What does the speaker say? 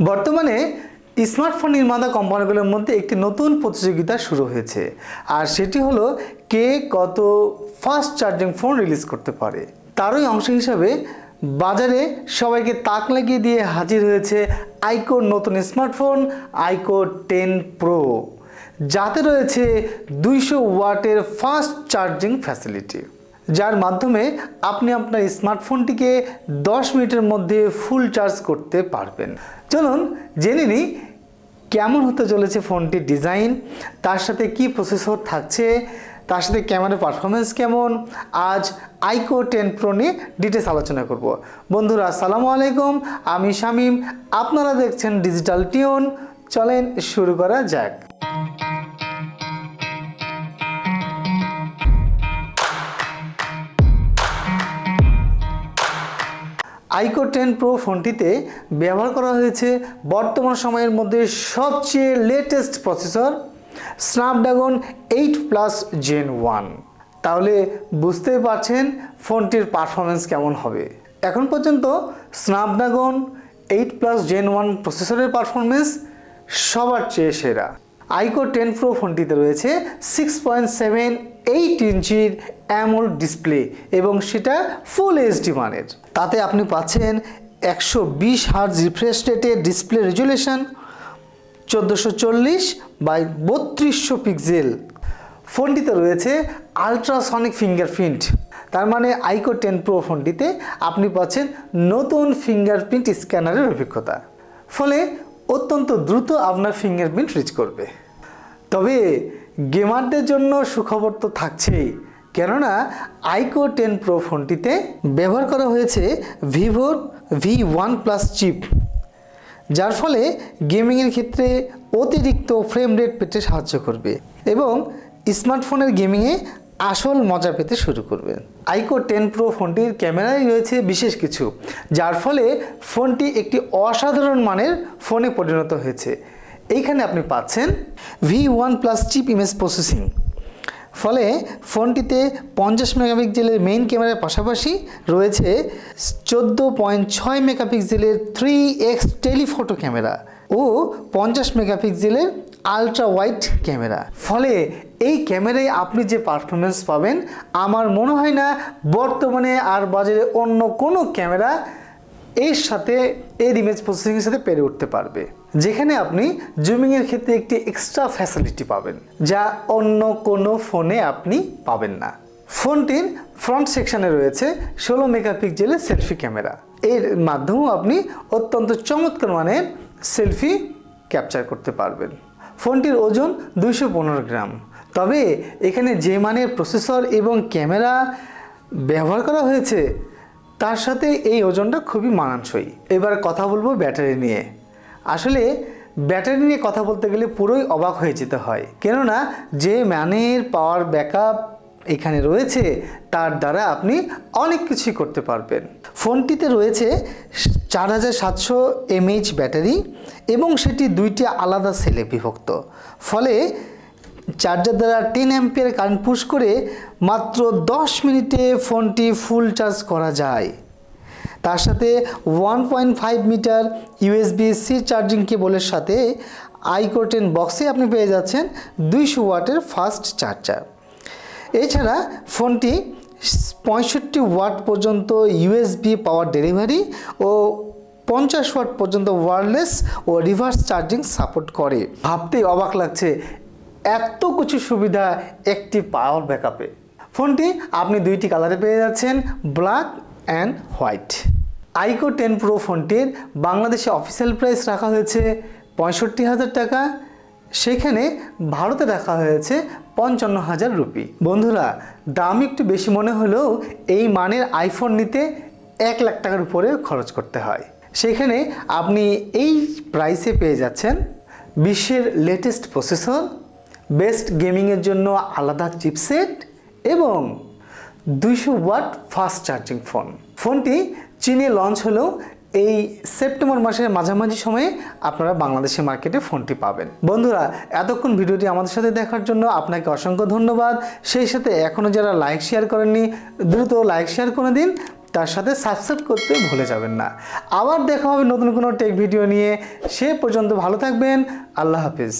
বর্তমানে স্মার্টফোন নির্মাতা কোম্পানিগুলোর মধ্যে একটি নতুন প্রতিযোগিতা শুরু হয়েছে, আর সেটি হলো কে কত ফাস্ট চার্জিং ফোন রিলিজ করতে পারে। তারই অংশ হিসাবে বাজারে সবাইকে তাক লাগিয়ে দিয়ে হাজির হয়েছে আইকোর নতুন স্মার্টফোন আইকো 10 প্রো, যাতে রয়েছে 200 ওয়াটের ফাস্ট চার্জিং ফ্যাসিলিটি, যার মাধ্যমে আপনি আপনার স্মার্টফোনটিকে 10 মিনিটের মধ্যে ফুল চার্জ করতে পারবেন। চলুন জেনে নিই কেমন হতে চলেছে ফোনটির ডিজাইন, তার সাথে কি প্রসেসর থাকছে, তার সাথে ক্যামেরা পারফরমেন্স কেমন। আজ আইকো 10 প্রো নিয়ে ডিটেলস আলোচনা করব। বন্ধুরা আসসালামু আলাইকুম, আমি শামীম, আপনারা দেখছেন ডিজিটাল টিউন। চলেন শুরু করা যাক। আইকো 10 প্রো ফোনটিতে ব্যবহার করা হয়েছে বর্তমান সময়ের মধ্যে সবচেয়ে লেটেস্ট প্রসেসর স্ন্যাপড্রাগন 8+ Gen 1। তাহলে বুঝতেই পারছেন ফোনটির পারফরমেন্স কেমন হবে। এখন পর্যন্ত স্ন্যাপড্রাগন 8+ Gen 1 প্রসেসরের পারফরমেন্স সবার চেয়ে সেরা। আইকো 10 প্রো ফোনটিতে রয়েছে 6.78 ইঞ্চির অ্যামোলেড ডিসপ্লে এবং সেটা ফুল এইচডি মানের। তাতে আপনি পাচ্ছেন 120 হার্জ রিফ্রেশ রেটের ডিসপ্লে রেজুলেশন, 1440x3200 পিক্সেল। ফোনটিতে রয়েছে আলট্রাসনিক ফিঙ্গারপ্রিন্ট, তার মানে আইকো 10 প্রো ফোনটিতে আপনি পাচ্ছেন নতুন ফিঙ্গারপ্রিন্ট স্ক্যানারের অভিজ্ঞতা, ফলে অত্যন্ত দ্রুত আপনার ফিঙ্গারপ্রিন্ট রিচ করবে। তবে গেমারদের জন্য সুখবর তো থাকছেই, কেননা আইকো 10 প্রো ফোনটিতে ব্যবহার করা হয়েছে ভিভোর V1+ চিপ, যার ফলে গেমিংয়ের ক্ষেত্রে অতিরিক্ত ফ্রেম রেট পেতে সাহায্য করবে এবং স্মার্টফোনের গেমিংয়ে আসল মজা পেতে শুরু করবে। আইকো 10 প্রো ফোনটির ক্যামেরায় রয়েছে বিশেষ কিছু, যার ফলে ফোনটি একটি অসাধারণ মানের ফোনে পরিণত হয়েছে। এইখানে আপনি পাচ্ছেন V1+ চিপ ইমেজ প্রসেসিং, ফলে ফোনটিতে 50 মেগাপিক্সেলের মেইন ক্যামেরার পাশাপাশি রয়েছে 14.6 মেগাপিক্সেলের 3x টেলিফটো ক্যামেরা ও 50 মেগাপিক্সেলের আলট্রা ওয়াইড ক্যামেরা। ফলে এই ক্যামেরায় আপনি যে পারফরমেন্স পাবেন, আমার মনে হয় না বর্তমানে আর বাজারে অন্য কোনো ক্যামেরা এর সাথে এর ইমেজ প্রসেসিংয়ের সাথে পেরে উঠতে পারবে, যেখানে আপনি জুমিংয়ের ক্ষেত্রে একটি এক্সট্রা ফ্যাসিলিটি পাবেন, যা অন্য কোনো ফোনে আপনি পাবেন না। ফোনটির ফ্রন্ট সেকশনে রয়েছে 16 মেগাপিক্সেলের সেলফি ক্যামেরা, এর মাধ্যমেও আপনি অত্যন্ত চমৎকার মানের সেলফি ক্যাপচার করতে পারবেন। ফোনটির ওজন 215 গ্রাম। তবে এখানে যে মানের প্রসেসর এবং ক্যামেরা ব্যবহার করা হয়েছে, তার সাথে এই ওজনটা খুবই মানানসই। এবার কথা বলবো ব্যাটারি নিয়ে। আসলে ব্যাটারি নিয়ে কথা বলতে গেলে পুরোই অবাক হয়ে যেতে হয়, কেননা যে মানের পাওয়ার ব্যাকআপ এখানে রয়েছে, তার দ্বারা আপনি অনেক কিছুই করতে পারবেন। ফোনটিতে রয়েছে 4700 mAh ব্যাটারি এবং সেটি দুইটি আলাদা সেলে বিভক্ত, ফলে চার্জার দ্বারা 10 অ্যাম্পিয়ার কারেন্ট পুশ করে মাত্র 10 মিনিটে ফোনটি ফুল চার্জ করা যায়। তার সাথে 1.5 মিটার USB-C চার্জিং কেবলের সাথে আইকো 10 বক্সে আপনি পেয়ে যাচ্ছেন 200 ওয়াটের ফাস্ট চার্জার। এছাড়া ফোনটি 65 ওয়াট পর্যন্ত USB পাওয়ার ডেলিভারি ও 50 ওয়াট পর্যন্ত ওয়্যারলেস ও রিভার্স চার্জিং সাপোর্ট করে। ভাবতেই অবাক লাগছে এত কিছু সুবিধা একটি পাওয়ার ব্যাকআপে। ফোনটি আপনি দুইটি কালারে পেয়ে যাচ্ছেন, ব্ল্যাক অ্যান্ড হোয়াইট। আইকো 10 প্রো ফোনটির বাংলাদেশে অফিসিয়াল প্রাইস রাখা হয়েছে 65,000 টাকা, সেখানে ভারতে রাখা হয়েছে 55,000 রুপি। বন্ধুরা, দাম একটু বেশি মনে হলেও এই মানের আইফোন নিতে 1 লাখ টাকার উপরে খরচ করতে হয়, সেখানে আপনি এই প্রাইসে পেয়ে যাচ্ছেন বিশ্বের লেটেস্ট প্রসেসর, বেস্ট গেমিংয়ের জন্য আলাদা চিপসেট এবং 200 ওয়াট ফাস্ট চার্জিং ফোন। ফোনটি চীনে লঞ্চ হলেও এই সেপ্টেম্বর মাসের মাঝামাঝি সময়ে আপনারা বাংলাদেশের মার্কেটে ফোনটি পাবেন। বন্ধুরা, এতক্ষণ ভিডিওটি আমাদের সাথে দেখার জন্য আপনাকে অসংখ্য ধন্যবাদ। সেই সাথে এখনও যারা লাইক শেয়ার করেননি, দ্রুত লাইক শেয়ার করে দিন তার সাথে সাবস্ক্রাইব করতে ভুলে যাবেন না। আবার দেখা হবে নতুন কোনো টেক ভিডিও নিয়ে। সে পর্যন্ত ভালো থাকবেন। আল্লাহ হাফিজ।